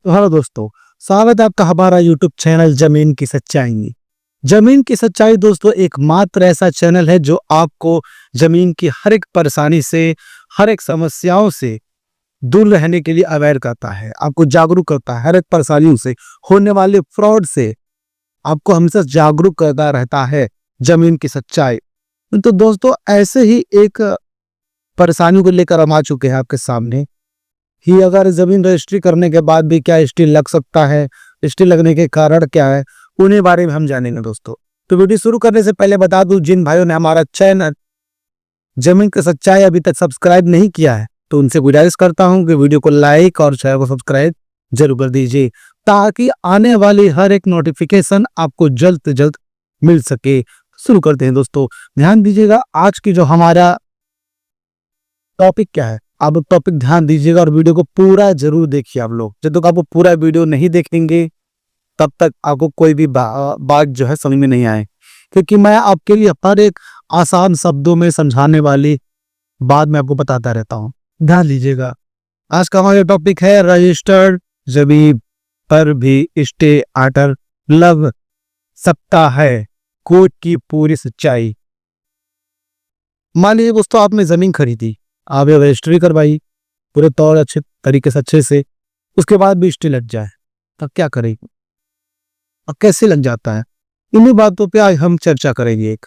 तो हेलो दोस्तों, स्वागत है आपका हमारा यूट्यूब चैनल जमीन की सच्चाई में। जमीन की सच्चाई दोस्तों एकमात्र ऐसा चैनल है जो आपको जमीन की हर एक परेशानी से, हर एक समस्याओं से दूर रहने के लिए अवेयर करता है, आपको जागरूक करता है। हर एक परेशानियों से, होने वाले फ्रॉड से आपको हमेशा जागरूक करता रहता है जमीन की सच्चाई। तो दोस्तों ऐसे ही एक परेशानी को लेकर हम आ चुके हैं आपके सामने ही। अगर जमीन रजिस्ट्री करने के बाद भी क्या स्टे लग सकता है, स्टे लगने के कारण क्या है, उन्हीं बारे में हम जानेंगे दोस्तों। तो वीडियो शुरू करने से पहले बता दूं, जिन भाइयों ने हमारा चैनल जमीन की सच्चाई अभी तक सब्सक्राइब नहीं किया है तो उनसे गुजारिश करता हूं कि वीडियो को लाइक और चैनल को सब्सक्राइब जरूर कर दीजिए, ताकि आने वाली हर एक नोटिफिकेशन आपको जल्द से जल्द मिल सके। शुरू करते हैं दोस्तों। ध्यान दीजिएगा आज की जो हमारा टॉपिक क्या है, आप टॉपिक ध्यान दीजिएगा और वीडियो को पूरा जरूर देखिए। आप लोग जब तक आप पूरा वीडियो नहीं देखेंगे तब तक आपको कोई भी बात जो है समझ में नहीं आए, क्योंकि मैं आपके लिए हर एक आसान शब्दों में समझाने वाली बात मैं आपको बताता रहता हूं। ध्यान दीजिएगा। आज का हमारा टॉपिक है रजिस्टर्ड जमीन पर भी स्टे ऑर्डर लग सकता है, कोर्ट की पूरी सच्चाई। मान लीजिए दोस्तों आपने जमीन खरीदी, आप ये रजिस्ट्री करवाई पूरे तौर अच्छे तरीके से अच्छे से, उसके बाद भी स्टे लग जाए तब क्या करेंगे और कैसे लग जाता है, इन्हीं बातों पे आज हम चर्चा करेंगे। एक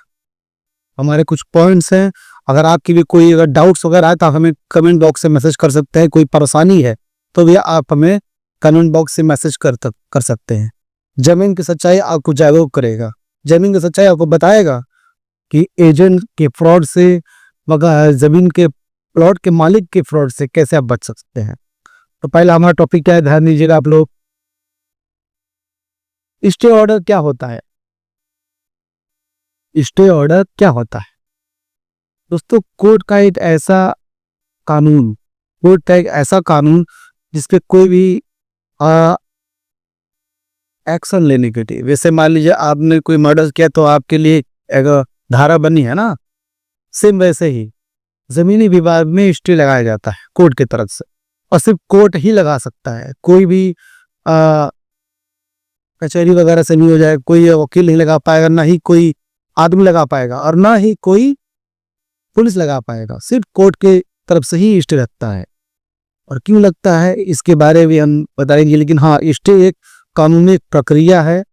हमारे कुछ पॉइंट्स हैं। अगर आपकी भी कोई अगर डाउट्स वगैरह आए तो आप हमें कमेंट बॉक्स से मैसेज कर सकते हैं। कोई परेशानी है तो भी आप हमें कमेंट बॉक्स से मैसेज कर सकते हैं। जमीन की सच्चाई आपको जागरूक करेगा, जमीन की सच्चाई आपको बताएगा कि एजेंट के फ्रॉड से, जमीन के प्लॉट के मालिक के फ्रॉड से कैसे आप बच सकते हैं। तो पहला हमारा टॉपिक क्या है, ध्यान दीजिएगा आप लोग। स्टे ऑर्डर क्या होता है? स्टे ऑर्डर क्या होता है दोस्तों? कोर्ट का एक ऐसा कानून जिसपे कोई भी एक्शन लेने के लिए, वैसे मान लीजिए आपने कोई मर्डर किया तो आपके लिए एक धारा बनी है ना, सेम वैसे ही जमीनी विवाद में स्टे लगाया जाता है कोर्ट की तरफ से, और सिर्फ कोर्ट ही लगा सकता है। कोई भी कचहरी वगैरह से नहीं हो जाए, कोई वकील नहीं लगा पाएगा, ना ही कोई आदमी लगा पाएगा और ना ही कोई पुलिस लगा पाएगा। सिर्फ कोर्ट के तरफ से ही स्टे लगता है। और क्यों लगता है इसके बारे में हम बताएंगे, लेकिन हाँ, स्टे एक कानूनी प्रक्रिया है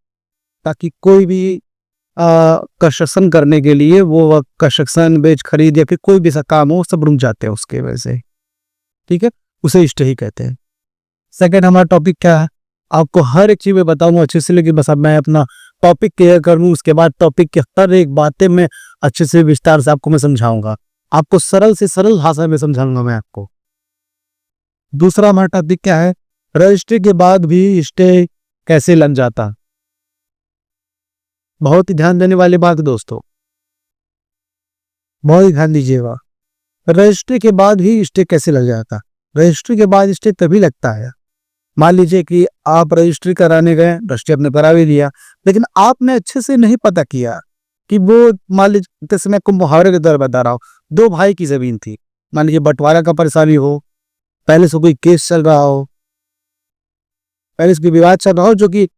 ताकि कोई भी कंस्ट्रक्शन करने के लिए, वो कंस्ट्रक्शन बेच खरीद या फिर कोई भी ऐसा काम हो, सब रुक जाते हैं उसके वजह से। ठीक है, उसे स्टे ही कहते हैं। सेकंड हमारा टॉपिक क्या है, आपको हर एक चीज में बताऊंगा अच्छे से, लेकिन बस अब मैं अपना टॉपिक क्लियर कर लूं, उसके बाद टॉपिक की हर एक बातें मैं अच्छे से विस्तार से आपको मैं समझाऊंगा। आपको सरल से सरल भाषा में समझाऊंगा मैं आपको। दूसरा हमारा टॉपिक क्या है, रजिस्ट्री के बाद भी स्टे कैसे लग जाता। बहुत ही ध्यान देने वाली बात दोस्तों, बहुत ही ध्यान दीजिएगा। रजिस्ट्री के बाद ही स्टे कैसे लग जाता? रजिस्ट्री के बाद स्टे तभी लगता है, मान लीजिए कि आप रजिस्ट्री कराने गए, रजिस्ट्री आपने करा भी दिया, लेकिन आपने अच्छे से नहीं पता किया कि वो, मान लीजिए जैसे मैं आपको मुहावरे के दर बता रहा हूँ, दो भाई की जमीन थी, मान लीजिए बंटवारा का परेशानी हो, पहले से कोई केस चल रहा हो, पहले से विवाद चल रहा हो, जो कि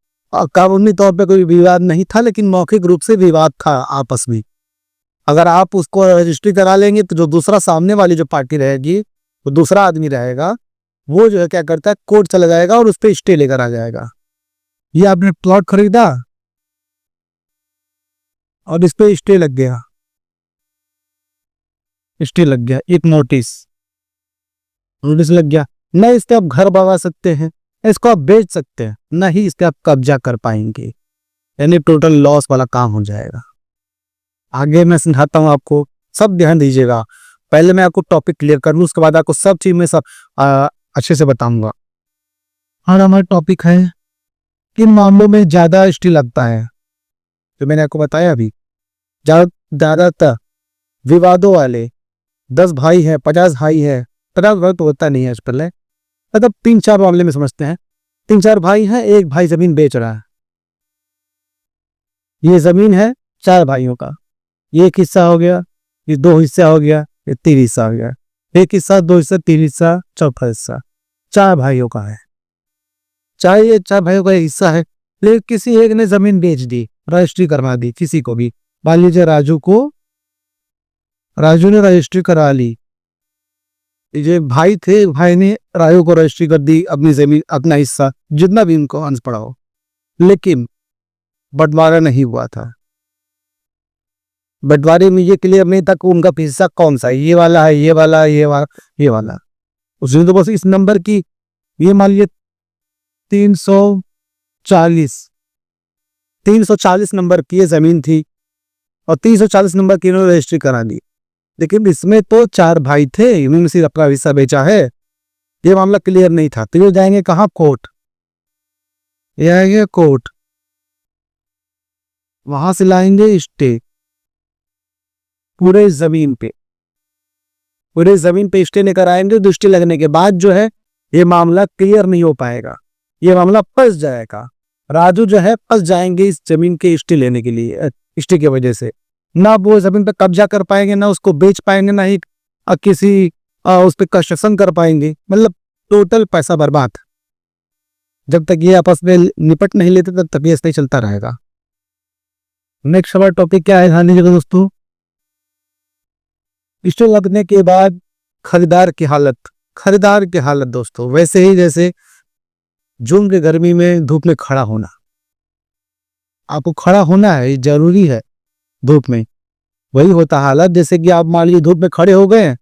कानूनी तौर पे कोई विवाद नहीं था लेकिन मौखिक रूप से विवाद था आपस में। अगर आप उसको रजिस्ट्री करा लेंगे तो जो दूसरा सामने वाली जो पार्टी रहेगी, वो दूसरा आदमी रहेगा, वो जो है क्या करता है, कोर्ट चला जाएगा और उस पर स्टे लेकर आ जाएगा। ये आपने प्लॉट खरीदा और इस पे स्टे लग गया, स्टे लग गया, एक नोटिस लग गया, न इस पे आप घर बनवा सकते हैं, इसको आप बेच सकते हैं, ना ही इस पे आप कब्जा कर पाएंगे, यानी टोटल लॉस वाला काम हो जाएगा। आगे मैं समझाता हूं आपको, सब ध्यान दीजिएगा। पहले मैं आपको टॉपिक क्लियर कर लूं, उसके बाद आपको सब चीज में सब अच्छे से बताऊंगा। और हमारा टॉपिक है किन मामलों में ज्यादा स्टे लगता है। तो मैंने आपको बताया अभी, ज्यादातर विवादों वाले 10 भाई है, 50 भाई है, 50 भाई तो होता नहीं है इस पर, मतलब 3-4 मामले में समझते हैं। 3-4 भाई हैं, एक भाई जमीन बेच रहा है, ये जमीन है 4 भाइयों का, ये एक हिस्सा हो गया, ये 2 हिस्सा हो गया, ये 3 हिस्सा हो गया, एक हिस्सा, 2 हिस्सा, 3 हिस्सा, चौथा हिस्सा, 4 भाइयों का है। चाहे भाइयों का हिस्सा है, लेकिन किसी एक ने जमीन बेच दी, रजिस्ट्री करवा दी किसी को भी। मान लीजिए राजू ने रजिस्ट्री करा ली, ये भाई थे, भाई ने राजू को रजिस्ट्री कर दी अपनी जमीन, अपना हिस्सा जितना भी उनको अंश पड़ा हो, लेकिन बंटवारा नहीं हुआ था। बंटवारे में ये क्लियर नहीं था कि उनका हिस्सा कौन सा है, ये वाला है, ये वाला, ये वाला। उसने तो बस इस नंबर की, ये मान लीजिए 340 नंबर की ये जमीन थी और 340 नंबर की इन्होंने रजिस्ट्री करा दी। लेकिन इसमें तो 4 भाई थे, इन्होंने सिर्फ अपना हिस्सा बेचा है, ये मामला क्लियर नहीं था। तो ये जाएंगे कहाँ? कोर्ट। ये आएंगे कोर्ट, वहां से लाएंगे स्टे पूरे जमीन पे स्टे लेकर आएंगे। तो स्टे लगने के बाद जो है ये मामला क्लियर नहीं हो पाएगा, ये मामला फंस जाएगा। राजू जो है फंस जाएंगे इस जमीन के स्टे लेने के लिए, स्टे की वजह से ना वो जमीन पे कब्जा कर पाएंगे, ना उसको बेच पाएंगे, ना ही किसी उस पर कंस्ट्रक्शन कर पाएंगे। मतलब टोटल पैसा बर्बाद। जब तक ये आपस में निपट नहीं लेते तब तक ये ऐसे ही चलता रहेगा। नेक्स्ट हमारा टॉपिक क्या है ध्यान दीजिएगा दोस्तों। स्टे लगने के बाद खरीदार की हालत दोस्तों वैसे ही जैसे जून की गर्मी में धूप में खड़ा होना। आपको खड़ा होना है, जरूरी है धूप में, वही होता हालत। जैसे कि आप मान लीजिए धूप में खड़े हो गए,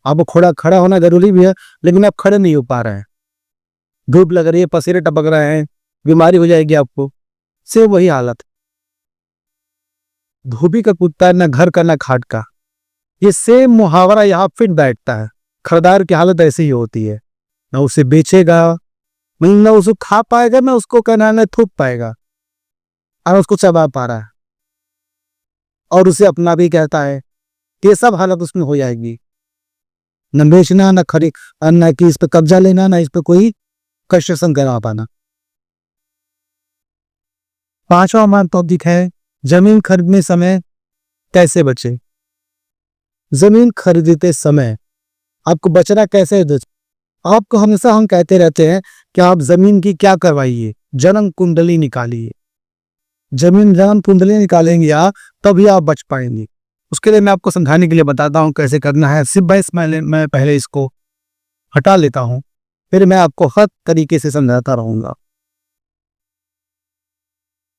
आपको खड़ा होना जरूरी भी है, लेकिन आप खड़े नहीं हो पा रहे हैं, धूप लग रही है, पसीने टपक रहे हैं, बीमारी हो जाएगी आपको। से वही हालत, धोबी का कुत्ता ना घर का ना खाट का, ये सेम मुहावरा यहाँ फिट बैठता है। खरीदार की हालत ऐसी ही होती है, ना उसे बेचेगा, ना उसको खा पाएगा, ना उसको कहना थूक पाएगा, और उसको चबा पा रहा है, और उसे अपना भी कहता है। ये सब हालत उसमें हो जाएगी। न बेचना, न खरीद, न कि इस पे कब्जा लेना, ना इस पे कोई कंस्ट्रक्शन करवा पाना। 5वां हमारा टॉपिक है जमीन खरीदने समय कैसे बचे। जमीन खरीदते समय आपको बचना कैसे है? आपको हमेशा हम कहते रहते हैं कि आप जमीन की क्या करवाइए, जन्म कुंडली निकालिए। जन्म कुंडली निकालेंगे आप तभी आप बच पाएंगे। उसके लिए मैं आपको समझाने के लिए बताता हूँ कैसे करना है। सिर्फ बस मैं पहले इसको हटा लेता हूँ, फिर मैं आपको हर तरीके से समझाता रहूंगा।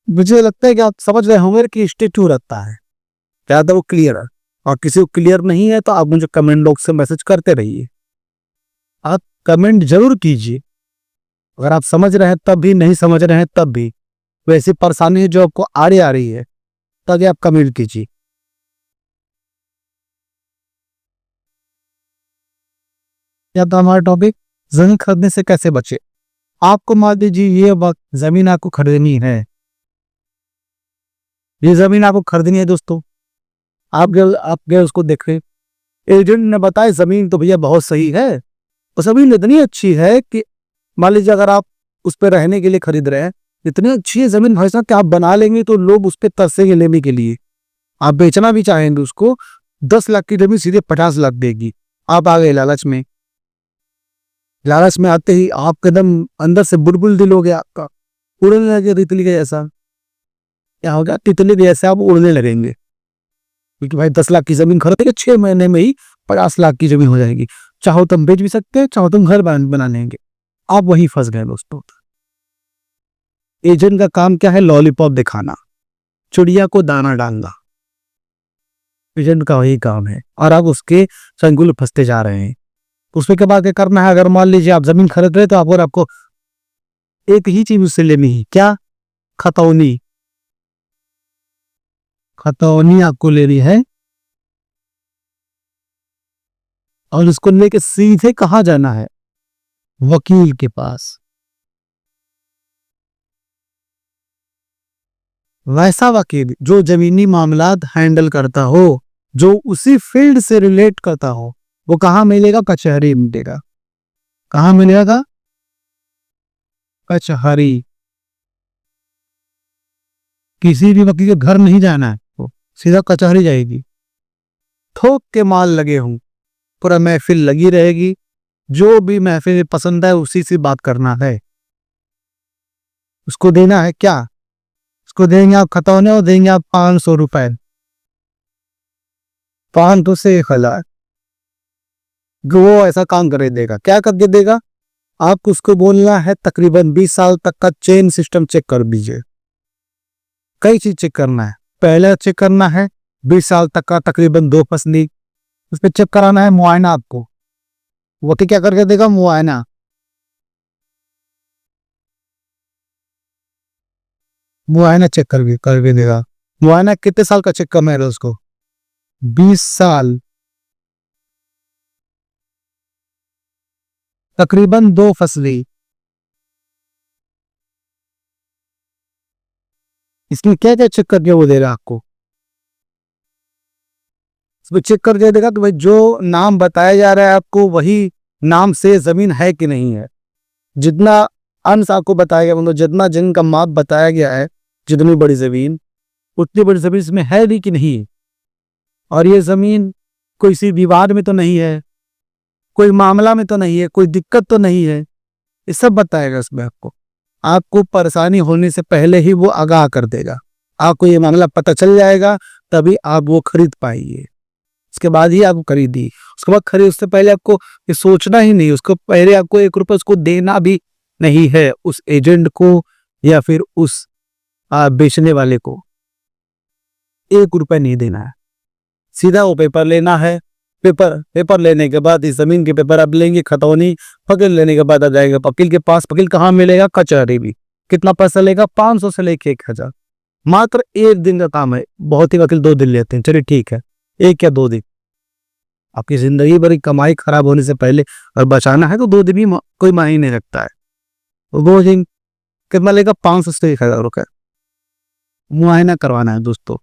मुझे लगता है कि आप समझ रहे होंगे कि स्टे क्यों रखता है, क्या वो क्लियर है? और किसी को क्लियर नहीं है तो आप मुझे कमेंट बॉक्स से मैसेज करते रहिए, आप कमेंट जरूर कीजिए। अगर आप समझ रहे हैं तब भी, नहीं समझ रहे हैं तब भी, वैसी परेशानी है जो आपको आ रही है, तभी आप कमेंट कीजिए। या तो हमारा टॉपिक जमीन खरीदने से कैसे बचे। आपको मान लीजिए ये वक्त जमीन आपको खरीदनी है, ये जमीन आपको खरीदनी है दोस्तों। आप गए उसको देख रहे, एजेंट ने बताया जमीन तो भैया बहुत सही है, और जमीन इतनी अच्छी है कि मान लीजिए अगर आप उस पर रहने के लिए खरीद रहे हैं, इतनी अच्छी है जमीन भाई साहब कि आप बना लेंगे तो लोग उस पर तरसेंगे लेने के लिए। आप बेचना भी चाहेंगे उसको, 10 लाख की जमीन सीधे 50 लाख देगी। आप आ गए लालच में आते ही आप एकदम अंदर से बुलबुल दिल हो गया, आपका उड़ने लगे तितली के जैसा। क्या हो गया? तितली के जैसे आप उड़ने लगेंगे, क्योंकि भाई 10 लाख की जमीन खरीदेंगे 6 महीने में ही 50 लाख की जमीन हो जाएगी। चाहो तुम बेच भी सकते हैं, चाहो तुम घर बना लेंगे। आप वहीं फंस गए दोस्तों। एजेंट का काम क्या है? लॉलीपॉप दिखाना, चिड़िया को दाना डालना, एजेंट का वही काम है, और आप उसके चंगुल फंसते जा रहे हैं। उसमें के बाद क्या करना है? अगर मान लीजिए आप जमीन खरीद रहे तो आपको एक ही चीज उससे लेनी है, क्या? खतौनी आपको लेनी है, और उसको लेके सीधे कहाँ जाना है? वकील के पास। वैसा वकील जो जमीनी मामलात हैंडल करता हो, जो उसी फील्ड से रिलेट करता हो, वो कहाँ मिलेगा? कचहरी मिलेगा। कहाँ मिलेगा? कचहरी। किसी भी वकील के घर नहीं जाना है, वो सीधा कचहरी जाएगी। थोक के माल लगे हों, पूरा महफिल लगी रहेगी, जो भी महफिल पसंद है उसी से बात करना है। उसको देना है क्या? उसको देंगे आप खतौने और देंगे आप 500 रुपए, 500 से 1,000। वो ऐसा काम करे देगा, क्या करके देगा? आपको उसको बोलना है तकरीबन 20 साल तक का चेन सिस्टम चेक कर दीजिए। कई चीज चेक करना है। पहले चेक करना है 20 साल तक का तकरीबन 2 फसली, उस पर चेक कराना है मुआयना आपको। वो क्या करके देगा? मुआयना। मुआयना चेक करके देगा। मुआयना कितने साल का चेक करना है उसको? 20 साल, तकरीबन 2 फसली। इसमें क्या क्या चेक करके वो दे रहा है आपको? इसमें चेक करके देगा कि भाई जो नाम बताया जा रहा है आपको वही नाम से जमीन है कि नहीं है। जितना अंश आपको बताया गया, मतलब जितना जमीन का माप बताया गया है, जितनी बड़ी जमीन, उतनी बड़ी जमीन इसमें है भी कि नहीं। और ये जमीन कोई सी विवाद में तो नहीं है, कोई मामला में तो नहीं है, कोई दिक्कत तो नहीं है। ये सब बताएगा इसमें आपको। आपको परेशानी होने से पहले ही वो आगाह कर देगा। आपको ये मामला पता चल जाएगा, तभी आप वो खरीद पाएंगे। उसके बाद ही आप खरीदी। उसके बाद खरीद, उससे पहले आपको ये सोचना ही नहीं। उसको पहले आपको 1 रुपए उसको देना भी नहीं है, उस एजेंट को या फिर उस बेचने वाले को 1 रुपए नहीं देना है। सीधा वो पेपर लेना है। पेपर लेने के बाद इस जमीन के पेपर आप लेंगे, खतौनी वकील लेने के बाद आ जाएगा वकील के पास। वकील कहाँ मिलेगा? कचहरी भी। कितना पैसा लेगा? 500 से लेके 1,000। मात्र 1 दिन का काम है। बहुत ही वकील 2 दिन लेते हैं, चलिए ठीक है, 1 या 2 दिन। आपकी जिंदगी भर की कमाई खराब होने से पहले और बचाना है तो 2 दिन भी कोई मायने नहीं रखता है। 2 दिन कितना लेगा? 500 से 1,000 रुपए। मुआयना करवाना है दोस्तों,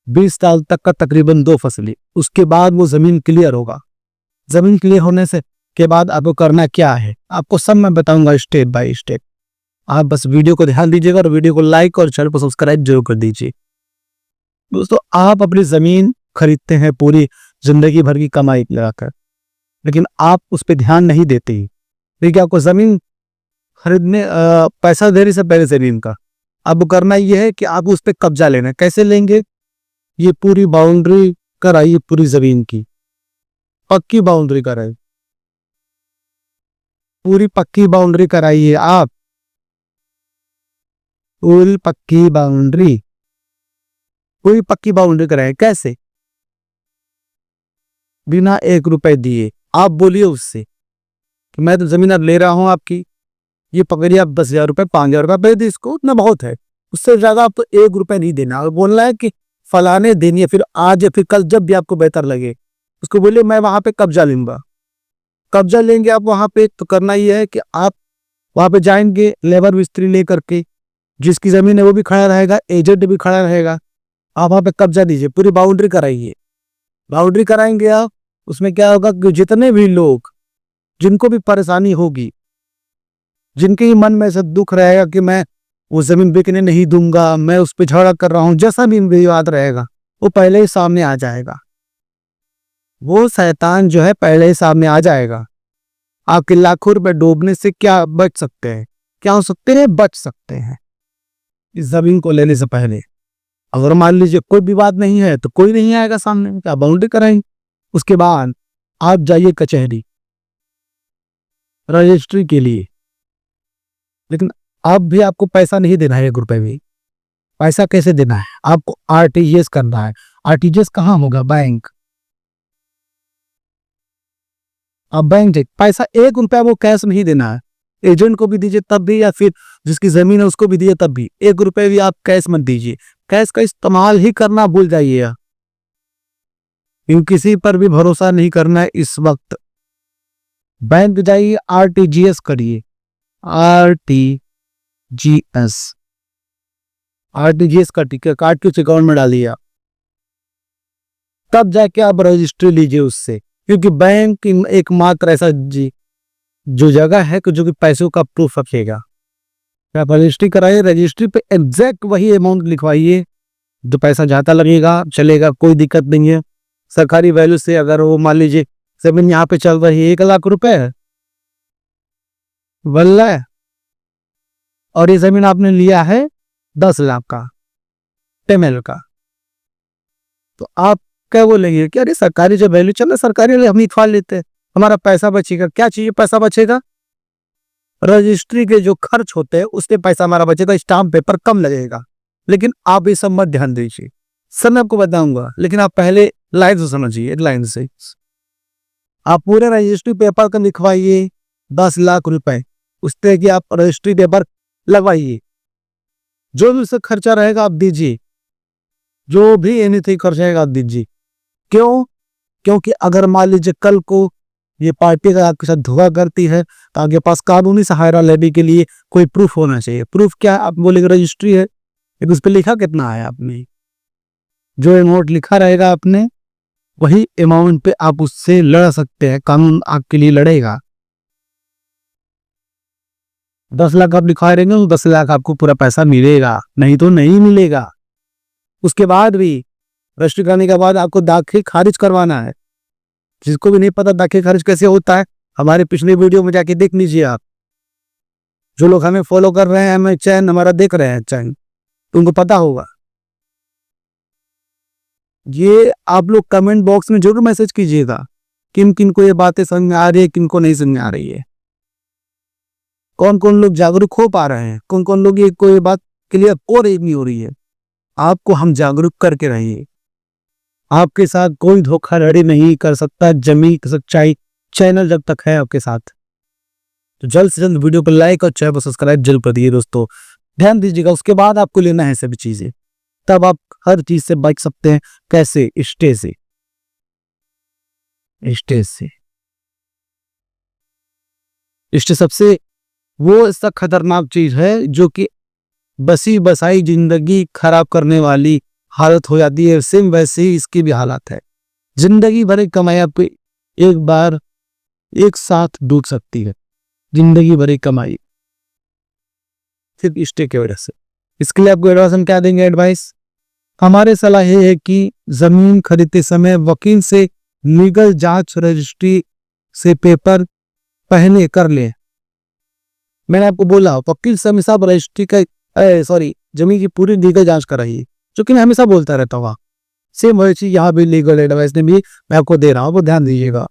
20 साल तक का तकरीबन 2 फसली। उसके बाद वो जमीन क्लियर होगा। जमीन क्लियर होने से के बाद आपको करना क्या है, आपको सब मैं बताऊंगा स्टेप बाय स्टेप। आप बस वीडियो को ध्यान दीजिएगा और वीडियो को लाइक और चैनल को सब्सक्राइब जरूर कर दीजिए। दोस्तों, आप अपनी जमीन खरीदते हैं पूरी जिंदगी भर की कमाई लगाकर, लेकिन आप उस पर ध्यान नहीं देते। देखिए, आपको जमीन खरीदने पैसा देने से पहले जमीन का अब करना यह है कि आप उस पर कब्जा लेना है। कैसे लेंगे? ये पूरी बाउंड्री कराइए, पूरी जमीन की पक्की बाउंड्री कराइए, पूरी पक्की बाउंड्री कराइए आप, पूरी पक्की बाउंड्री, पूरी पक्की बाउंड्री कराइए। कैसे? बिना 1 रुपए दिए। आप बोलिए उससे कि मैं तो जमीन अब ले रहा हूं आपकी, ये पकड़िए आप 10,000 रुपए, 5,000 रुपए दे दी, इसको उतना बहुत है, उससे ज्यादा आपको 1 रुपए नहीं देना। और बोलना है कि फलाने दिन या फिर आज या फिर कल, जब भी आपको बेहतर लगे, उसको बोलिए मैं वहां पे कब्जा लूंगा। कब्जा लेंगे आप वहां पे, तो करना यह है कि आप वहां पे जाएंगे लेबर मिस्त्री लेकर के, जिसकी जमीन है वो भी खड़ा रहेगा, एजेंट भी खड़ा रहेगा। आप वहां पे कब्जा दीजिए, पूरी बाउंड्री कराइए। बाउंड्री कराएंगे आप, उसमें क्या होगा कि जितने भी लोग, जिनको भी परेशानी होगी, जिनके ही मन में ऐसा दुख रहेगा कि मैं वो जमीन बिकने नहीं दूंगा, मैं उस पर झगड़ा कर रहा हूं, जैसा भी विवाद रहेगा, वो पहले ही सामने आ जाएगा। वो शैतान जो है पहले ही सामने आ जाएगा। आपके लाखों रुपए डूबने से क्या बच सकते हैं? क्या हो सकते हैं? बच सकते हैं इस जमीन को लेने से पहले। अगर मान लीजिए कोई विवाद नहीं है तो कोई नहीं आएगा सामने, क्या बाउंड्री कराएंगे। उसके बाद आप जाइए कचहरी रजिस्ट्री के लिए, लेकिन अब भी आपको पैसा नहीं देना है, 1 रुपए भी। पैसा कैसे देना है? आपको आरटीजीएस करना है। आरटीजीएस कहाँ होगा? बैंक। आप बैंक जाइए, पैसा 1 रुपया वो कैश नहीं देना है। एजेंट को भी दीजिए तब भी, या फिर जिसकी जमीन है उसको भी दीजिए तब भी, 1 रुपए भी आप कैश मत दीजिए। कैश का इस्तेमाल ही करना भूल जाइए, क्योंकि किसी पर भी भरोसा नहीं करना है इस वक्त। बैंक जाइए, आरटीजीएस करिए। आरटीजीएस, आरटीजीएस का टिकट काट के उस अकाउंट में डालिए आप, तब जाके आप रजिस्ट्री लीजिए उससे। क्योंकि बैंक एकमात्र ऐसा जो जगह है कि जो कि पैसों का प्रूफ रखेगा। आप रजिस्ट्री कराइए, रजिस्ट्री पे एग्जैक्ट वही अमाउंट लिखवाइए जो पैसा जाता लगेगा, चलेगा, कोई दिक्कत नहीं है। सरकारी वैल्यू से अगर वो मान लीजिए जमीन यहाँ पे चल रही है 1 लाख रुपए, वल्लाह और ये जमीन आपने लिया है 10 लाख का, 10 ml का, तो आप क्या बोलेंगे कि अरे सरकारी जो वैल्यू चल रहा है सरकारी हम ही खा लेते हैं, हमारा पैसा बचेगा। क्या चाहिए पैसा बचेगा? रजिस्ट्री के जो खर्च होते हैं उससे पैसा हमारा बचेगा, स्टाम्प पेपर कम लगेगा। लेकिन आप ये सब मत ध्यान दीजिए, सब मैं आपको बताऊंगा, लेकिन आप पहले लाइन से समझिए, लाइन से। आप पूरे रजिस्ट्री पेपर का लिखवाइए 10 लाख रुपए, उससे कि आप रजिस्ट्री पेपर लगवाइए, जो भी उससे खर्चा रहेगा आप दीजिए, जो भी एनीथिंग खर्च आएगा आप दीजिए। क्यों? क्योंकि अगर मान लीजिए कल को ये पार्टी अगर आपके साथ धोखा करती है तो आपके पास कानूनी सहायता लेने के लिए कोई प्रूफ होना चाहिए। प्रूफ क्या है? आप बोलेंगे रजिस्ट्री है, लेकिन उस पर लिखा कितना है आपने, जो अमाउंट लिखा रहेगा आपने वही अमाउंट पे आप उससे लड़ सकते हैं, कानून आपके लिए लड़ेगा। 10 लाख आप लिखा रहेंगे तो 10 लाख आपको पूरा पैसा मिलेगा, नहीं तो नहीं मिलेगा। उसके बाद भी रजिस्ट्री करने के बाद आपको दाखिल खारिज करवाना है। जिसको भी नहीं पता दाखिल खारिज कैसे होता है, हमारे पिछले वीडियो में जाके देख लीजिए आप। जो लोग हमें फॉलो कर रहे हैं, हमें चैनल हमारा देख रहे हैं चैनल, तो उनको पता होगा। ये आप लोग कमेंट बॉक्स में जरूर मैसेज कीजिएगा किन किन को ये बातें समझ में आ रही है, किन को नहीं समझ में आ रही है, कौन कौन लोग जागरूक हो पा रहे हैं, कौन कौन लोग ये कोई बात क्लियर हो रही नहीं हो रही है। आपको हम जागरूक करके रहिए, आपके साथ कोई धोखाधड़ी नहीं कर सकता। जमीन की सच्चाई चैनल जब तक है आपके साथ, तो जल्द से जल्द वीडियो को लाइक और चैनल को सब्सक्राइब जल्द कर दिए दोस्तों, ध्यान दीजिएगा। उसके बाद आपको लेना है सभी चीजें, तब आप हर चीज से बच सकते हैं। कैसे? स्टे से, स्टे से। स्टे सबसे वो ऐसा खतरनाक चीज है जो कि बसी बसाई जिंदगी खराब करने वाली हालत हो जाती है, सेम वैसे ही इसकी भी हालत है। जिंदगी भर की कमाई आपको एक बार एक साथ डूब सकती है, जिंदगी भर की कमाई सिर्फ स्टे की वजह से। इसके लिए आपको एडवाइस हम क्या देंगे? एडवाइस हमारे सलाह ये है कि जमीन खरीदते समय वकील से लीगल जांच रजिस्ट्री से पेपर पहले कर ले। मैंने आपको बोला वकील से हमेशा रजिस्ट्री का जमीन की पूरी लीगल जांच कराइए, जो कि मैं हमेशा बोलता रहता हूँ। सेम वही चीज यहाँ भी लीगल एडवाइस ने भी मैं आपको दे रहा हूँ, वो ध्यान दीजिएगा।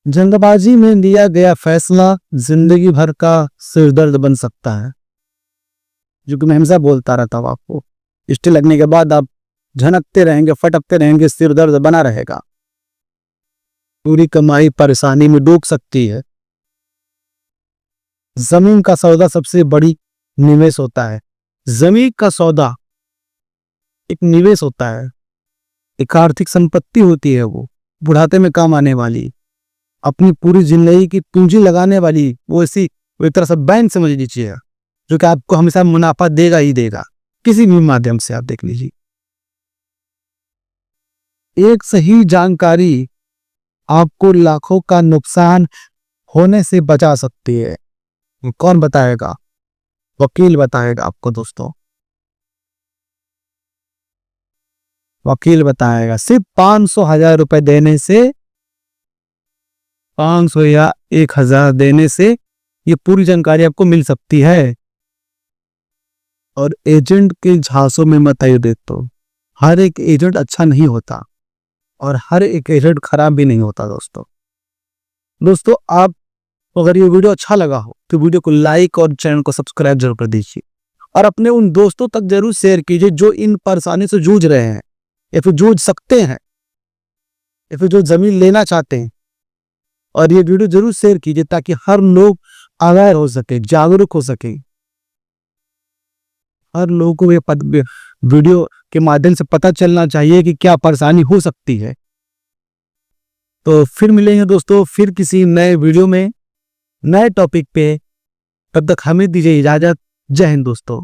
जल्दबाजी में लिया गया फैसला जिंदगी भर का सिरदर्द बन सकता है, जो कि मैं हमेशा बोलता रहता हूँ आपको। स्टे लगने के बाद आप झनकते रहेंगे, फटकते रहेंगे, सिरदर्द बना रहेगा, पूरी कमाई परेशानी में डूब सकती है। जमीन का सौदा सबसे बड़ी निवेश होता है। जमीन का सौदा एक निवेश होता है, एक आर्थिक संपत्ति होती है, वो बुढ़ाते में काम आने वाली, अपनी पूरी जिंदगी की पूंजी लगाने वाली, वो ऐसी वो एक तरह से बैंक समझ लीजिए, जो कि आपको हमेशा मुनाफा देगा ही देगा, किसी भी माध्यम से आप देख लीजिए। एक सही जानकारी आपको लाखों का नुकसान होने से बचा सकती है। कौन बताएगा? वकील बताएगा आपको दोस्तों, वकील बताएगा। सिर्फ 500,000 रुपए देने से, 500 या 1,000 देने से ये पूरी जानकारी आपको मिल सकती है। और एजेंट के झांसों में मत आइए दोस्तों, हर एक एजेंट अच्छा नहीं होता और हर एक एजेंट खराब भी नहीं होता दोस्तों। आप अगर ये वीडियो अच्छा लगा हो तो वीडियो को लाइक और चैनल को सब्सक्राइब जरूर कर दीजिए, और अपने उन दोस्तों तक जरूर शेयर कीजिए जो इन परेशानी से जूझ रहे हैं, या फिर जूझ सकते हैं, या फिर जो जमीन लेना चाहते हैं। और ये वीडियो जरूर शेयर कीजिए ताकि हर लोग अवेयर हो सके, जागरूक हो सके। हर लोगों को ये वीडियो के माध्यम से पता चलना चाहिए कि क्या परेशानी हो सकती है। तो फिर मिलेंगे दोस्तों, फिर किसी नए वीडियो में, नए टॉपिक पे। तब तक हमें दीजिए इजाजत। जय हिंद दोस्तों।